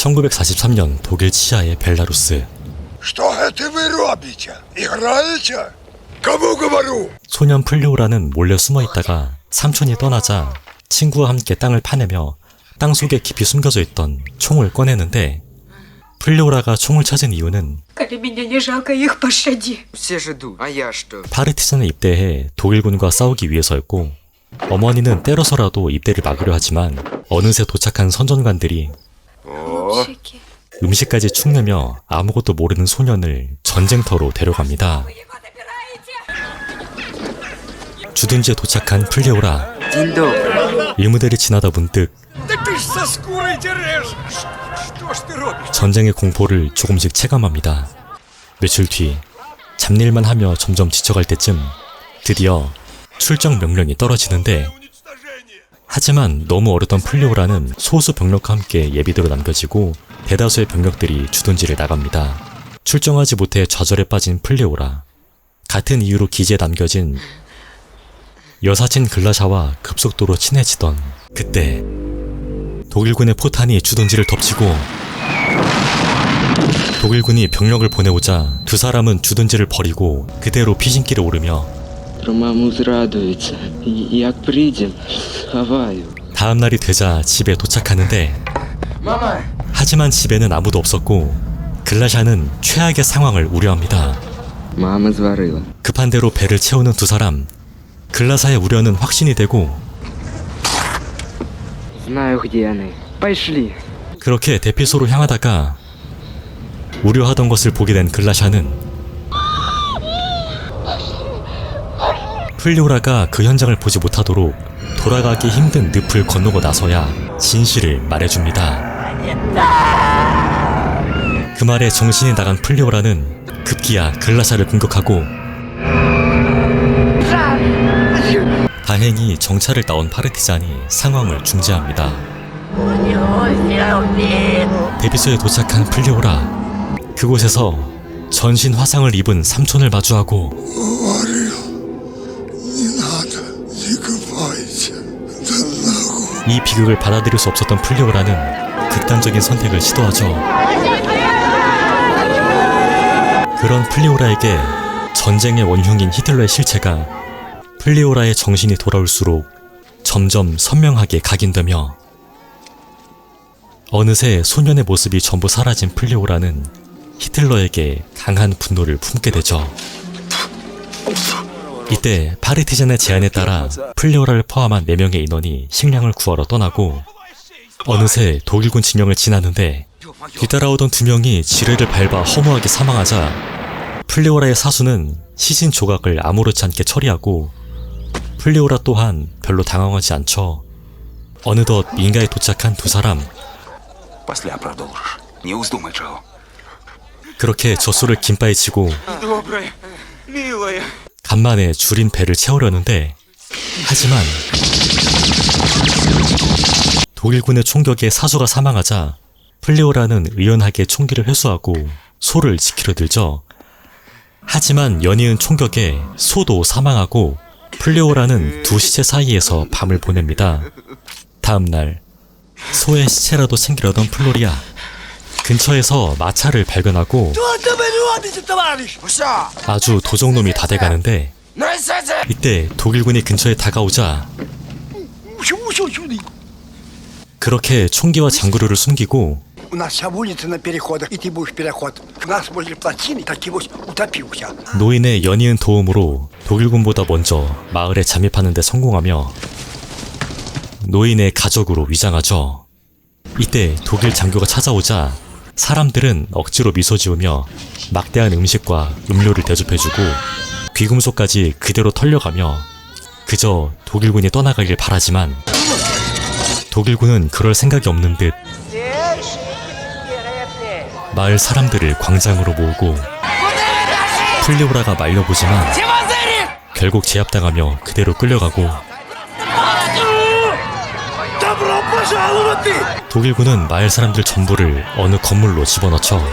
1943년 독일 치하의 벨라루스. 소년 플리오라는 몰래 숨어있다가 삼촌이 떠나자 친구와 함께 땅을 파내며 땅 속에 깊이 숨겨져 있던 총을 꺼내는데, 플리오라가 총을 찾은 이유는 파르티잔에 입대해 독일군과 싸우기 위해서였고, 어머니는 때려서라도 입대를 막으려 하지만 어느새 도착한 선전관들이 음식까지 축내며 아무것도 모르는 소년을 전쟁터로 데려갑니다. 주둔지에 도착한 플리오라. 일무대를 지나다 문득 전쟁의 공포를 조금씩 체감합니다. 며칠 뒤 잡일만 하며 점점 지쳐갈 때쯤 드디어 출정 명령이 떨어지는데, 하지만 너무 어렸던 플리오라는 소수 병력과 함께 예비대로 남겨지고 대다수의 병력들이 주둔지를 나갑니다. 출정하지 못해 좌절에 빠진 플리오라. 같은 이유로 기지에 남겨진 여사친 글라샤와 급속도로 친해지던 그때 독일군의 포탄이 주둔지를 덮치고 독일군이 병력을 보내오자 두 사람은 주둔지를 버리고 그대로 피신길에 오르며 다음 날이 되자 집에 도착하는데, 하지만 집에는 아무도 없었고 글라샤는 최악의 상황을 우려합니다. 급한 대로 배를 채우는 두 사람. 글라샤의 우려는 확신이 되고 그렇게 대피소로 향하다가 우려하던 것을 보게 된 글라샤는 플리오라가 그 현장을 보지 못하도록 돌아가기 힘든 늪을 건너고 나서야 진실을 말해줍니다. 그 말에 정신이 나간 플리오라는 급기야 글라샤를 공격하고, 다행히 정찰을 나온 파르티잔이 상황을 중재합니다. 대피소에 도착한 플리오라. 그곳에서 전신 화상을 입은 삼촌을 마주하고 이 비극을 받아들일 수 없었던 플리오라는 극단적인 선택을 시도하죠. 그런 플리오라에게 전쟁의 원흉인 히틀러의 실체가 플리오라의 정신이 돌아올수록 점점 선명하게 각인되며, 어느새 소년의 모습이 전부 사라진 플리오라는 히틀러에게 강한 분노를 품게 되죠. 이때 파르티잔의 제안에 따라 플리오라를 포함한 4명의 인원이 식량을 구하러 떠나고 어느새 독일군 진영을 지나는데, 뒤따라오던 2명이 지뢰를 밟아 허무하게 사망하자 플리오라의 사수는 시신 조각을 아무렇지 않게 처리하고, 플리오라 또한 별로 당황하지 않죠. 어느덧 민가에 도착한 두 사람. 그렇게 젖소를 긴바에 지고 간만에 줄인 배를 채우려는데, 하지만 독일군의 총격에 사수가 사망하자 플리오라는 의연하게 총기를 회수하고 소를 지키려 들죠. 하지만 연이은 총격에 소도 사망하고 플리오라는 두 시체 사이에서 밤을 보냅니다. 다음날 소의 시체라도 챙기려던 플로리아. 근처에서 마차를 발견하고 아주 도적놈이 다 돼가는데, 이때 독일군이 근처에 다가오자 그렇게 총기와 장구류를 숨기고 노인의 연이은 도움으로 독일군보다 먼저 마을에 잠입하는 데 성공하며 노인의 가족으로 위장하죠. 이때 독일 장교가 찾아오자 사람들은 억지로 미소 지으며 막대한 음식과 음료를 대접해주고 귀금속까지 그대로 털려가며 그저 독일군이 떠나가길 바라지만, 독일군은 그럴 생각이 없는 듯 마을 사람들을 광장으로 모으고 플리오라가 말려보지만 결국 제압당하며 그대로 끌려가고, 독일군은 마을 사람들 전부를 어느 건물로 집어넣죠.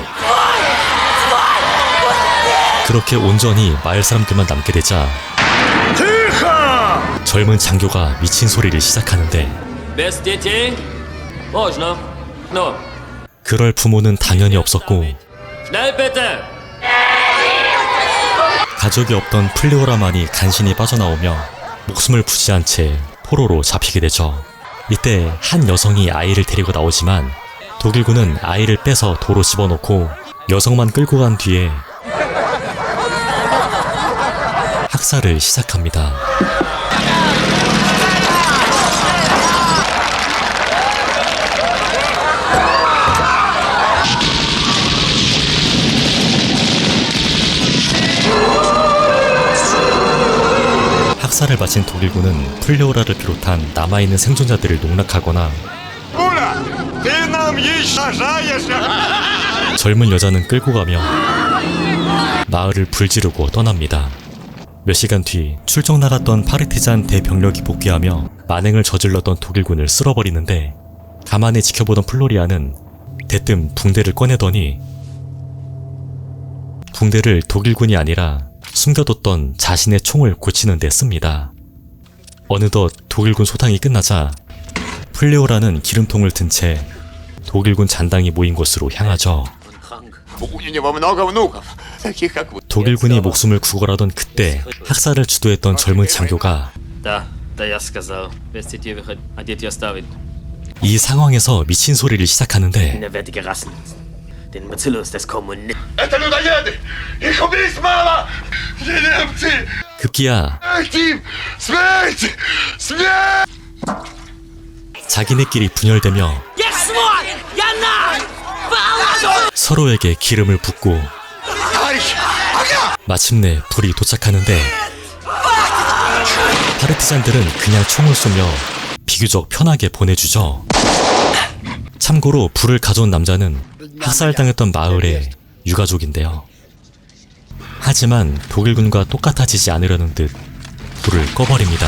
그렇게 온전히 마을 사람들만 남게 되자 젊은 장교가 미친 소리를 시작하는데, 그럴 부모는 당연히 없었고 가족이 없던 플리오라만이 간신히 빠져나오며 목숨을 부지한 채 포로로 잡히게 되죠. 이때 한 여성이 아이를 데리고 나오지만 독일군은 아이를 빼서 도로 집어넣고 여성만 끌고 간 뒤에 학살을 시작합니다. 학살을 마친 독일군은 플레오라를 비롯한 남아있는 생존자들을 농락하거나 젊은 여자는 끌고 가며 마을을 불지르고 떠납니다. 몇 시간 뒤 출정 나갔던 파르티잔 대병력이 복귀하며 만행을 저질렀던 독일군을 쓸어버리는데 가만히 지켜보던 플로리아는 대뜸 붕대를 꺼내더니 붕대를 독일군이 아니라 숨겨뒀던 자신의 총을 고치는 데 씁니다. 어느덧 독일군 소탕이 끝나자 플레오라는 기름통을 든 채 독일군 잔당이 모인 곳으로 향하죠. 독일군이 목숨을 구걸하던 그때 학살을 주도했던 젊은 장교가 이 상황에서 미친 소리를 시작하는데 급기야 자기네끼리 분열되며 서로에게 기름을 붓고 마침내 불이 도착하는데 파르티잔들은 그냥 총을 쏘며 비교적 편하게 보내주죠. 참고로 불을 가져온 남자는 학살당했던 마을의 유가족인데요. 하지만 독일군과 똑같아지지 않으려는 듯 불을 꺼버립니다.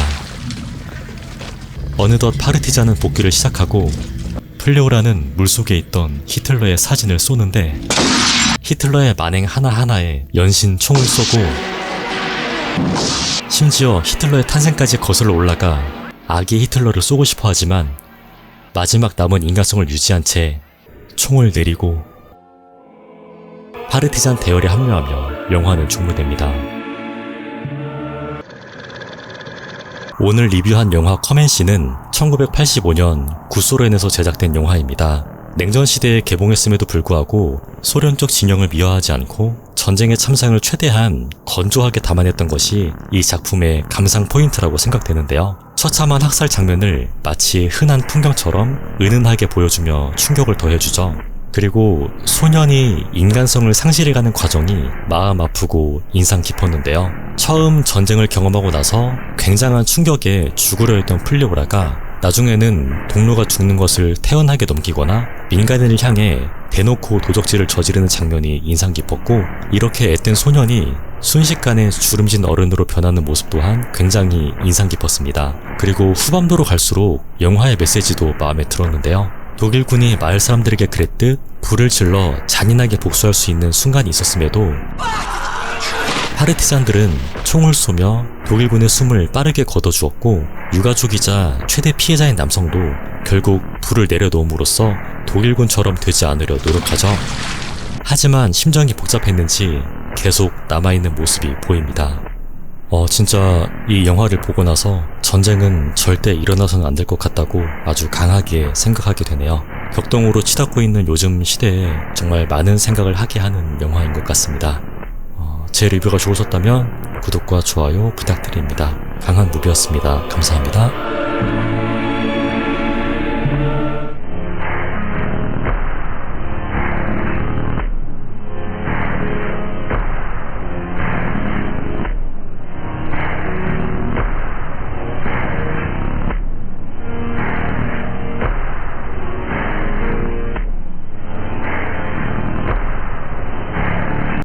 어느덧 파르티잔은 복귀를 시작하고 플레오라는 물속에 있던 히틀러의 사진을 쏘는데 히틀러의 만행 하나하나에 연신 총을 쏘고 심지어 히틀러의 탄생까지 거슬러 올라가 아기 히틀러를 쏘고 싶어 하지만 마지막 남은 인간성을 유지한 채 총을 내리고 파르티잔 대열에 합류하며 영화는 종료됩니다. 오늘 리뷰한 영화 커맨시는 1985년 구소련에서 제작된 영화입니다. 냉전 시대에 개봉했음에도 불구하고 소련 쪽 진영을 미화하지 않고 전쟁의 참상을 최대한 건조하게 담아냈던 것이 이 작품의 감상 포인트라고 생각되는데요. 처참한 학살 장면을 마치 흔한 풍경처럼 은은하게 보여주며 충격을 더해주죠. 그리고 소년이 인간성을 상실해가는 과정이 마음 아프고 인상 깊었는데요. 처음 전쟁을 경험하고 나서 굉장한 충격에 죽으려 했던 플레오라가 나중에는 동료가 죽는 것을 태연하게 넘기거나 민간인을 향해 대놓고 도적질을 저지르는 장면이 인상 깊었고, 이렇게 앳된 소년이 순식간에 주름진 어른으로 변하는 모습 또한 굉장히 인상 깊었습니다. 그리고 후반부로 갈수록 영화의 메시지도 마음에 들었는데요. 독일군이 마을 사람들에게 그랬듯 불을 질러 잔인하게 복수할 수 있는 순간이 있었음에도 파르티잔들은 총을 쏘며 독일군의 숨을 빠르게 걷어주었고, 유가족이자 최대 피해자인 남성도 결국 불을 내려놓음으로써 독일군처럼 되지 않으려 노력하죠. 하지만 심정이 복잡했는지 계속 남아있는 모습이 보입니다. 진짜 이 영화를 보고 나서 전쟁은 절대 일어나서는 안 될 것 같다고 아주 강하게 생각하게 되네요. 격동으로 치닫고 있는 요즘 시대에 정말 많은 생각을 하게 하는 영화인 것 같습니다. 제 리뷰가 좋으셨다면 구독과 좋아요 부탁드립니다. 강한무비였습니다. 감사합니다.